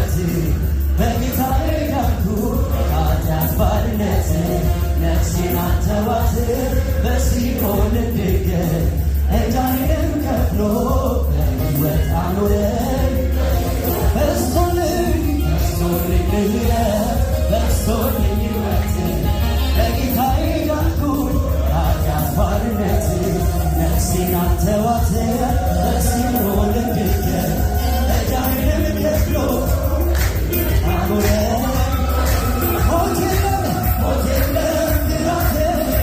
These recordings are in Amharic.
ሕይወት በጌታዬ ዳንኩ ከኃጢአት ባርነት ነፍሴን አተዋት በሲኦል እንድገኝ ዕዳዬን ከፍሎ በሕይወት አኖረኝ በስቶልኝ ምሕረት በስቶልኝ ሕይወት በጌታዬ ዳንኩ ከኃጢአት ባርነት ነፍሴን አተዋት በሲኦል እንድገኝ ዕዳዬን ከፍሎ አኖረኝ ሞት የለም ግራት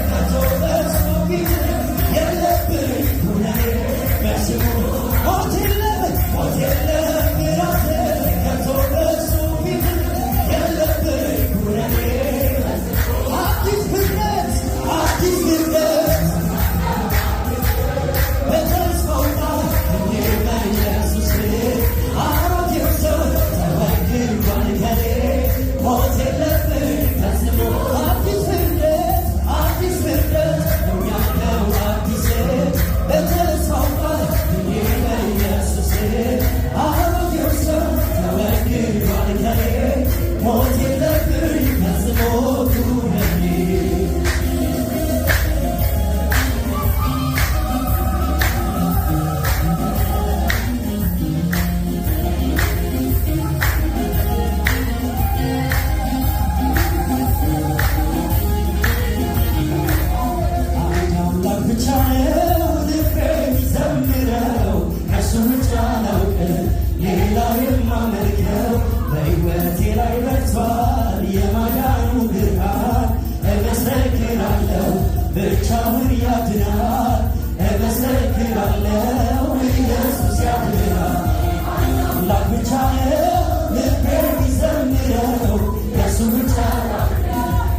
ከቶ በእርሱ ፊት የለብኝ ኩነኔ በስሙ ሞት የለም ግራት ከቶ በእርሱ ፊት የለብኝ ኩነኔ አዲስ ፍጥረት በተስፋው ቃል እኔ በኢየሱስ አሮጌው ሰው ተወግዷል ከኔ ሞት የለብኝ ፈጽሞ አዲስ ፍጥረት እኛለው አዲስ በተስፋው ቃል እኔ በኢየሱስ አሮጌው ሰው ተወግዷል ከኔ ሞት የለብኝ ፈጽሞ ኩነኔ በሕይወቴ ላይ በርቷል የማዳኑ ብርሃን እመሰክራለሁ ብቻውን ያድናል እመሰክራለሁ ኢየሱስ ያድናል አምላክ ብቻ ነው ልቤ የሚዘምረው ከእሱ ብቻ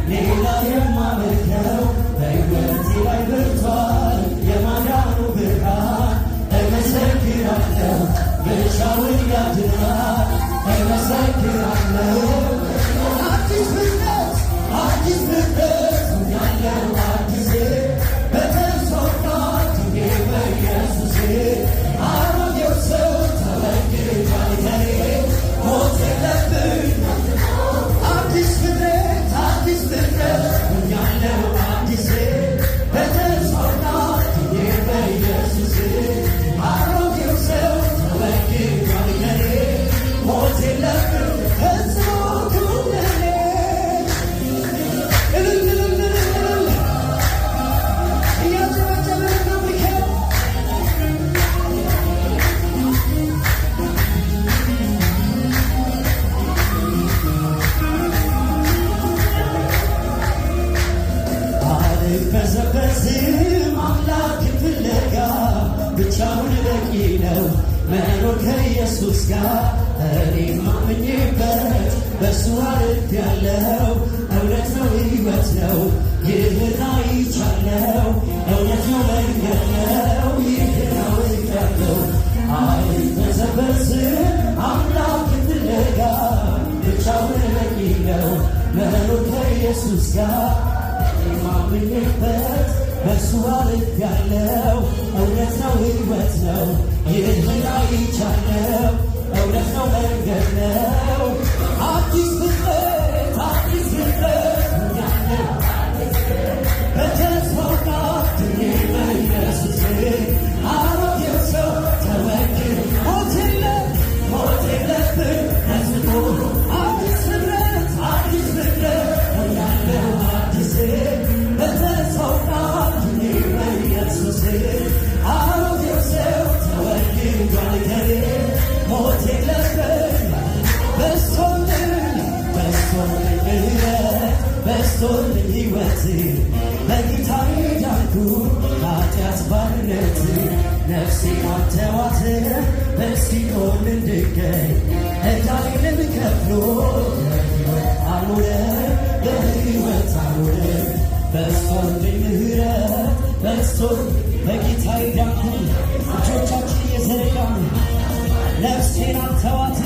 ሌላ የማመልከው በሕይወቴ ላይ በርቷል የማዳኑ ብርሃን እመሰክራለሁ ብቻውን ያድናል እመሰክራለሁ አዲስ ፍጥረት ያለው አዲስ በተስፋው ቃል እኔ በኢየሱስ አሮጌው ሰው ተወግዷል ከኔ ሞት የለብኝ አዲስ ፍጥረት ያለው አዲስ በተስፋው ቃል እኔ በኢየሱስ አሮጌው ሰው ተወግዷል ከኔ ሞት የለብኝ ፈጽሞ ኩነኔ እያጨበጨብን እናምልከው አልበዘበዝም አምላክ ፍለጋ ብቻውን በቂ ነው መኖር ከኢየሱስ ጋር እኔም አምኜበት በእሱ አልፌያለሁ እውነት ነው ሕይወት ነው ይህን አይቻለሁ እውነት ነው መንገድ ነው ይህን አውቄያለሁ አልበዘበዝም አምላክ ፍለጋ ብቻውን በቂ ነው መኖር ከኢየሱስ ጋር እኔም አምኜበት በእሱ አልፌያለሁ እውነት ነው ሕይወት ነው ይህን አይቻለሁ እውነት ነው መንገድ ነው አዲስ ፍጥረት ያለው በተስፋው ቃል እኔ በኢየሱስ አሮጌው ሰው ተወግዷል ሞት የለብኝ ፈጽሞ አዲስ ፍጥረት ያለው አዲስ በተስፋው ቃል እኔ በኢየሱስ አሮጌው ሰው ተወግዷል ከኔ ሞት የለብኝ በስቶልኝ ሕይወት በጌታዬ ዳንኩ ከኃጢአት ባርነት ነፍሴን አተዋት በሲኦል እንድገኝ ዕዳዬን ከፍሎ በሕይወት አኖረኝ በስቶልኝ ምሕረት በስቶልኝ በጌታዬ ዳንኩ እጆቻችን እየዘረጋን ነፍሴን አተዋት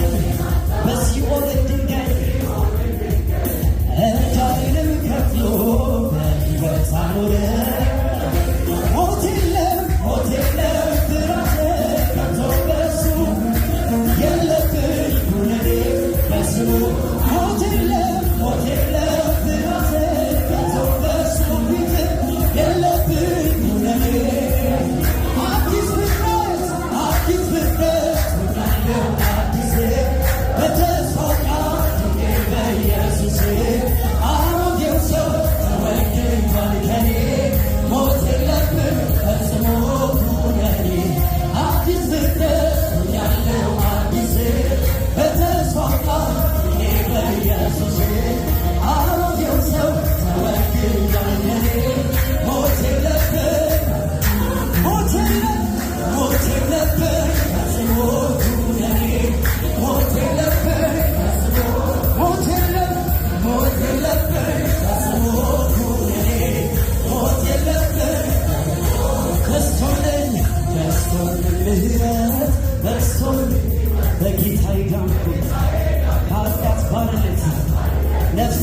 በሲኦል እንድገኝ ዕዳዬን ከፍሎ በሕይወት አኖረኝ ሞት የለም ፍርሃት ከቶ በእሱ የለብኝ ኩነኔ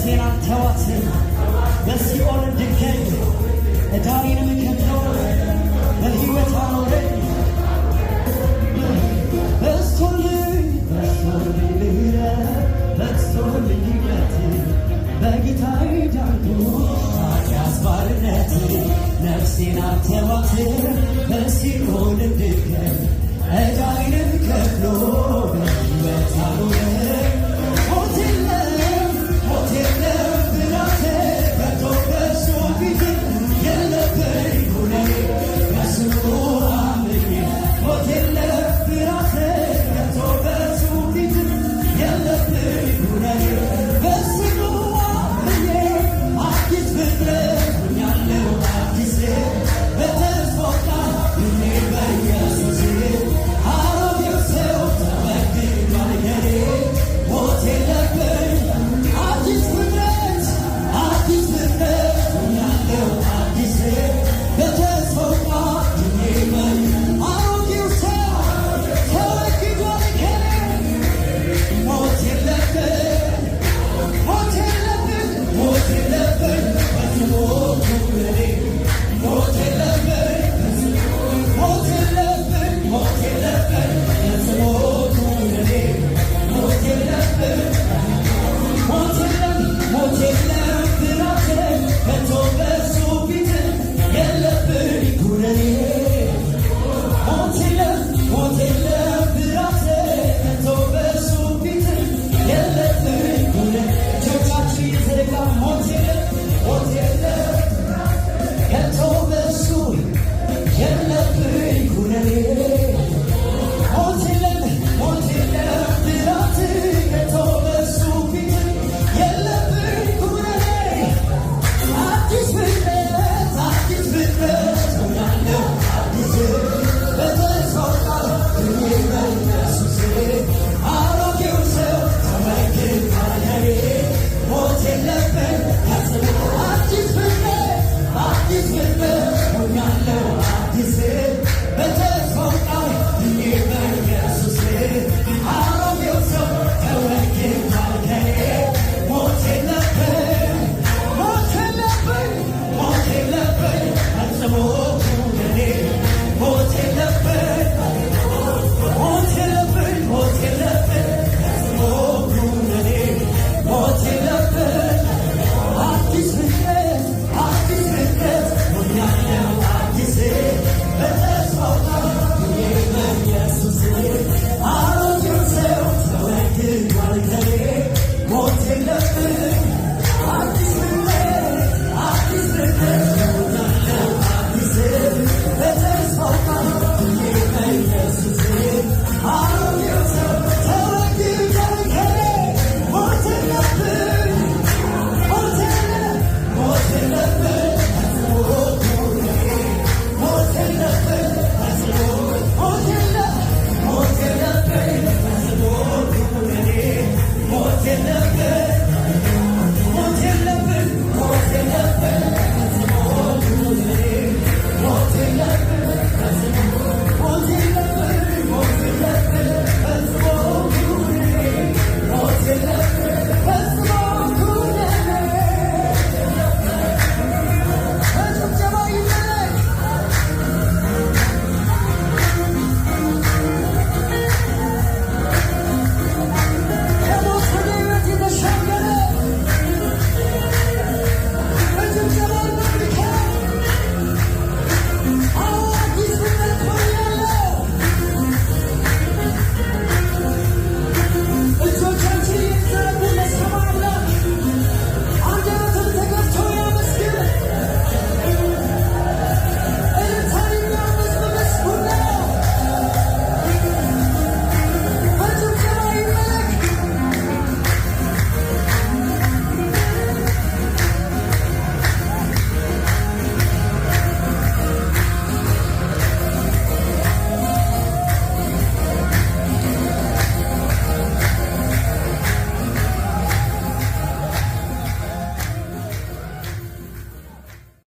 ነፍሴን አልተዋትም በሲኦል እንድገኝ ዕዳዬንም ከፍሎ በሕይወት አኖረኝ። በዝቶልኝ ምሕረት በዝቶልኝ ሕይወት በጌታዬ ዳንኩ ከኃጢአት ባርነት ነፍሴን አልተዋትም በሲኦል እንድገኝ